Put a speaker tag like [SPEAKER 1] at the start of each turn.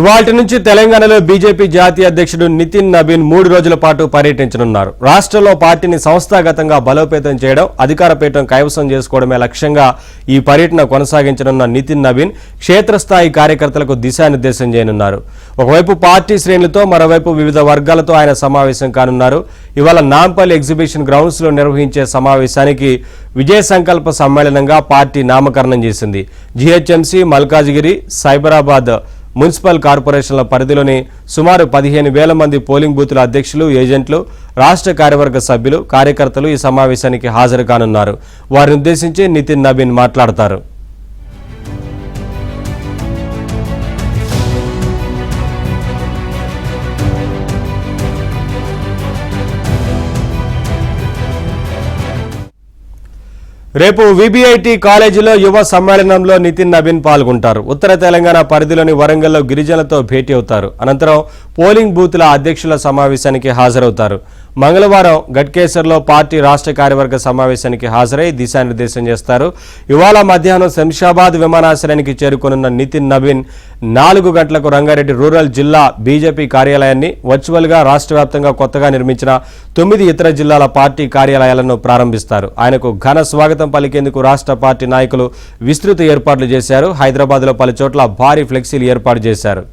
[SPEAKER 1] ఇవాల్టి నుంచి తెలంగాణలో బీజేపీ జాతీయ అధ్యక్షుడు నితిన్ నబీన్ 3 రోజుల పాటు పర్యటించనున్నారు. రాష్ట్రంలో పార్టీని సంస్థాగతంగా బలోపేతం చేయడం, అధికార పీఠం కైవసం చేసుకోవడమే లక్ష్యంగా ఈ పర్యటన కొనసాగించనున్న నితిన్ నబీన్ క్షేత్రస్థాయి కార్యకర్తలకు దిశానిర్దేశం చేయనున్నారు. ఒకవైపు పార్టీ శ్రేణులతో, మరోవైపు వివిధ వర్గాలతో ఆయన సమావేశం కానున్నారు. ఇవాళ నాంపల్లి ఎగ్జిబిషన్ గ్రౌండ్స్ లో నిర్వహించే సమావేశానికి విజయ సంకల్ప సమ్మేళనంగా పార్టీ నామకరణం చేసింది. జీహెచ్ఎంసీ, మల్కాజిగిరి, సైబరాబాద్ మున్సిపల్ కార్పొరేషన్ల పరిధిలోని సుమారు 15,000 మంది పోలింగ్ బూతుల అధ్యక్షులు, ఏజెంట్లు, రాష్ట్ర కార్యవర్గ సభ్యులు, కార్యకర్తలు ఈ సమావేశానికి హాజరు కానున్నారు. వారిని ఉద్దేశించి నితిన్ నబీన్ మాట్లాడతారు. రేపు విబిఐటి కాలేజీలో యువ సమ్మేళనంలో నితిన్ నబీన్ పాల్గొంటారు. ఉత్తర తెలంగాణ పరిధిలోని వరంగల్లో గిరిజనులతో భేటీ అవుతారు. అనంతరం పోలింగ్ బూత్ల అధ్యక్షుల సమావేశానికి హాజరవుతారు. మంగళవారం గట్కేసర్లో పార్టీ రాష్ట్ర కార్యవర్గ సమావేశానికి హాజరై దిశానిర్దేశం చేస్తారు. ఇవాళ మధ్యాహ్నం శంషాబాద్ విమానాశ్రయానికి చేరుకోనున్న నితిన్ నబీన్ 4 గంటలకు రంగారెడ్డి రూరల్ జిల్లా బీజేపీ కార్యాలయాన్ని, వర్చువల్గా రాష్ట్ర వ్యాప్తంగా కొత్తగా నిర్మించిన 9 ఇతర జిల్లాల పార్టీ కార్యాలయాలను ప్రారంభిస్తారు. ఆయనకు ఘన స్వాగతం పలికేందుకు రాష్ట్ర పార్టీ నాయకులు విస్తృత ఏర్పాట్లు చేశారు. హైదరాబాద్లో పలు చోట్ల భారీ ఫ్లెక్సీలు ఏర్పాటు చేశారు.